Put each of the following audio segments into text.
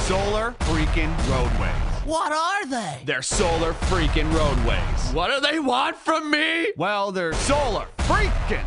solar freaking roadways. What are they? They're solar freaking roadways. What do they want from me? Well, they're solar freaking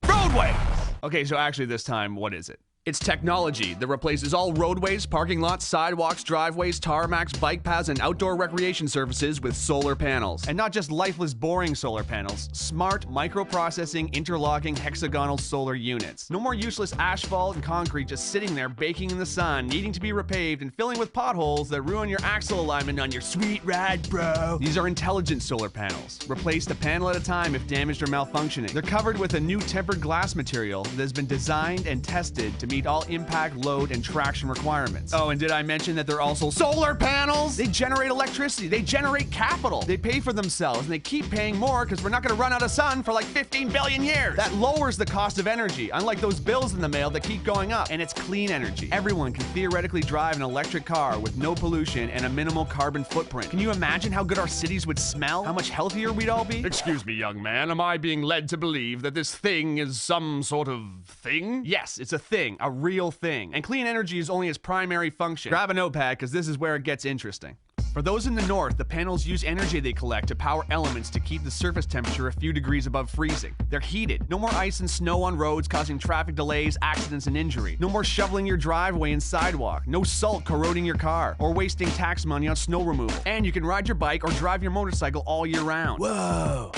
roadways. Okay, so actually this time, what is it? It's technology that replaces all roadways, parking lots, sidewalks, driveways, tarmacs, bike paths, and outdoor recreation surfaces with solar panels. And not just lifeless, boring solar panels. Smart, microprocessing, interlocking, hexagonal solar units. No more useless asphalt and concrete just sitting there baking in the sun, needing to be repaved and filling with potholes that ruin your axle alignment on your sweet ride, bro. These are intelligent solar panels. Replace a panel at a time if damaged or malfunctioning. They're covered with a new tempered glass material that has been designed and tested to meet all impact, load, and traction requirements. Oh, and did I mention that they're also solar panels? They generate electricity, they generate capital, they pay for themselves, and they keep paying more because we're not gonna run out of sun for like 15 billion years. That lowers the cost of energy, unlike those bills in the mail that keep going up, and it's clean energy. Everyone can theoretically drive an electric car with no pollution and a minimal carbon footprint. Can you imagine how good our cities would smell? How much healthier we'd all be? Excuse me, young man, am I being led to believe that this thing is some sort of thing? Yes, it's a thing, a real thing. And clean energy is only its primary function. Grab a notepad, because this is where it gets interesting. For those in the north, the panels use energy they collect to power elements to keep the surface temperature a few degrees above freezing. They're heated. No more ice and snow on roads causing traffic delays, accidents, and injury. No more shoveling your driveway and sidewalk. No salt corroding your car or wasting tax money on snow removal. And you can ride your bike or drive your motorcycle all year round. Whoa!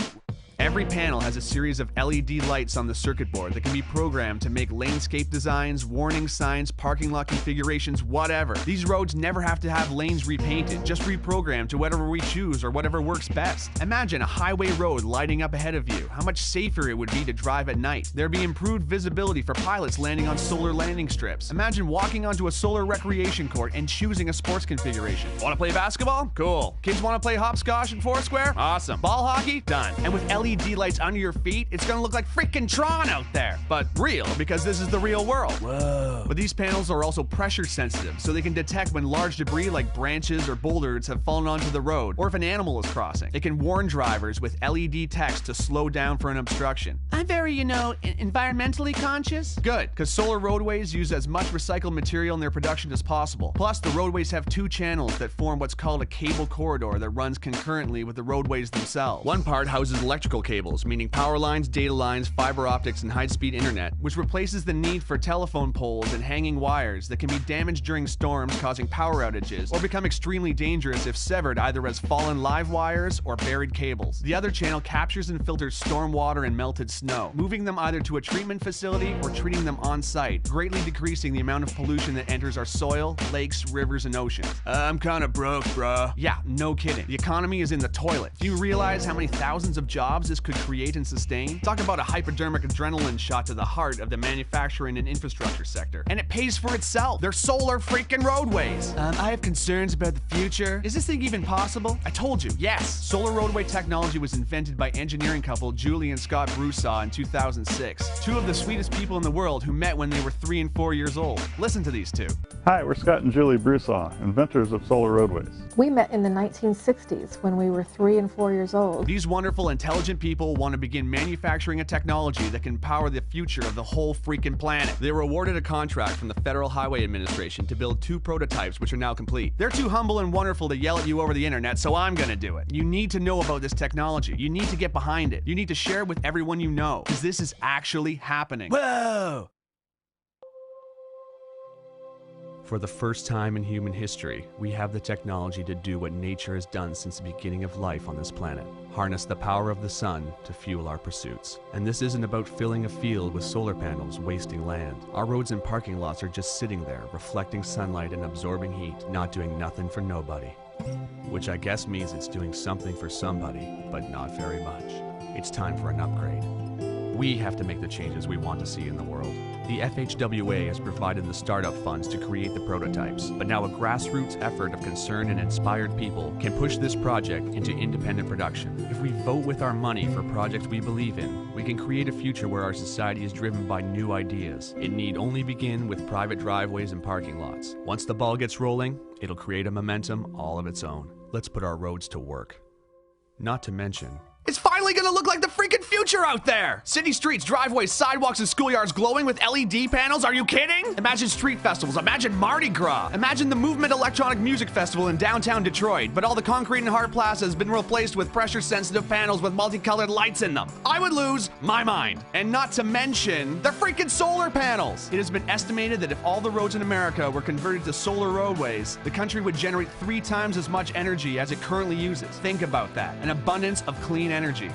Every panel has a series of LED lights on the circuit board that can be programmed to make landscape designs, warning signs, parking lot configurations, whatever. These roads never have to have lanes repainted, just reprogrammed to whatever we choose or whatever works best. Imagine a highway road lighting up ahead of you. How much safer it would be to drive at night. There'd be improved visibility for pilots landing on solar landing strips. Imagine walking onto a solar recreation court and choosing a sports configuration. Want to play basketball? Cool. Kids want to play hopscotch and foursquare? Awesome. Ball hockey? Done. And with LED lights under your feet, it's gonna look like freaking Tron out there. But real, because this is the real world. Whoa. But these panels are also pressure sensitive, so they can detect when large debris like branches or boulders have fallen onto the road, or if an animal is crossing. It can warn drivers with LED text to slow down for an obstruction. I'm very, environmentally conscious. Good, because solar roadways use as much recycled material in their production as possible. Plus, the roadways have two channels that form what's called a cable corridor that runs concurrently with the roadways themselves. One part houses electrical cables, meaning power lines, data lines, fiber optics, and high-speed internet, which replaces the need for telephone poles and hanging wires that can be damaged during storms, causing power outages, or become extremely dangerous if severed either as fallen live wires or buried cables. The other channel captures and filters storm water and melted snow, moving them either to a treatment facility or treating them on-site, greatly decreasing the amount of pollution that enters our soil, lakes, rivers, and oceans. I'm kinda broke, bruh. Yeah, no kidding. The economy is in the toilet. Do you realize how many thousands of jobs this could create and sustain? Talk about a hypodermic adrenaline shot to the heart of the manufacturing and infrastructure sector. And it pays for itself. They're solar freaking roadways. I have concerns about the future. Is this thing even possible? I told you, yes. Solar roadway technology was invented by engineering couple Julie and Scott Broussard in 2006. Two of the sweetest people in the world who met when they were 3 and 4 years old. Listen to these two. Hi, we're Scott and Julie Broussard, inventors of solar roadways. We met in the 1960s when we were 3 and 4 years old. These wonderful, intelligent people want to begin manufacturing a technology that can power the future of the whole freaking planet. They were awarded a contract from the Federal Highway Administration to build 2 prototypes, which are now complete. They're too humble and wonderful to yell at you over the internet, so I'm gonna do it. You need to know about this technology. You need to get behind it. You need to share it with everyone you know, because this is actually happening. Whoa! For the first time in human history, we have the technology to do what nature has done since the beginning of life on this planet. Harness the power of the sun to fuel our pursuits. And this isn't about filling a field with solar panels, wasting land. Our roads and parking lots are just sitting there, reflecting sunlight and absorbing heat, not doing nothing for nobody. Which I guess means it's doing something for somebody, but not very much. It's time for an upgrade. We have to make the changes we want to see in the world. The FHWA has provided the startup funds to create the prototypes, but now a grassroots effort of concerned and inspired people can push this project into independent production. If we vote with our money for projects we believe in, we can create a future where our society is driven by new ideas. It need only begin with private driveways and parking lots. Once the ball gets rolling, it'll create a momentum all of its own. Let's put our roads to work. Not to mention, it's finally finally gonna look like the freaking future out there. City streets, driveways, sidewalks, and schoolyards glowing with LED panels. Are you kidding? Imagine street festivals. Imagine Mardi Gras. Imagine the Movement Electronic Music Festival in downtown Detroit, but all the concrete and hard plaza has been replaced with pressure-sensitive panels with multicolored lights in them. I would lose my mind. And not to mention the freaking solar panels. It has been estimated that if all the roads in America were converted to solar roadways, the country would generate 3 times as much energy as it currently uses. Think about that. An abundance of clean energy.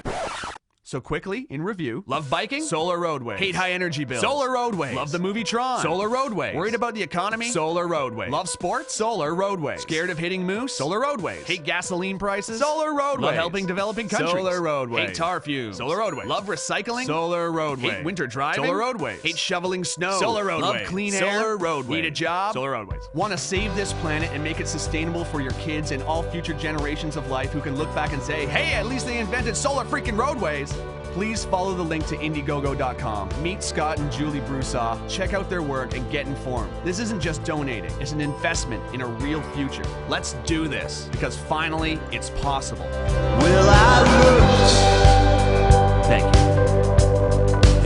So quickly, in review, love biking? Solar Roadways. Hate high energy bills? Solar Roadways. Love the movie Tron? Solar Roadways. Worried about the economy? Solar Roadways. Love sports? Solar Roadways. Scared of hitting moose? Solar Roadways. Hate gasoline prices? Solar Roadways. Love helping developing countries? Solar Roadways. Hate tar fumes? Solar Roadways. Love recycling? Solar Roadways. Hate winter driving? Solar Roadways. Hate shoveling snow? Solar Roadways. Love clean air? Solar Roadways. Need a job? Solar Roadways. Want to save this planet and make it sustainable for your kids and all future generations of life who can look back and say, hey, at least they invented solar freaking roadways? Please follow the link to Indiegogo.com. Meet Scott and Julie Broussard, check out their work, and get informed. This isn't just donating, it's an investment in a real future. Let's do this, because finally, it's possible. Well, I looked, Thank you.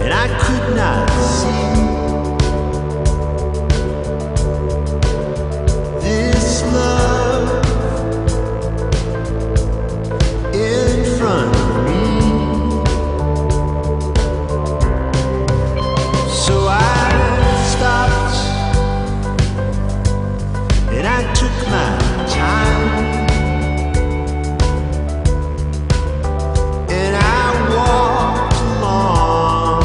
and I could not see this love in front of me. So I stopped, and I took my time, and I walked along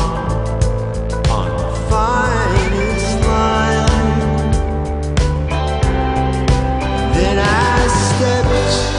on the finest line. Then I stepped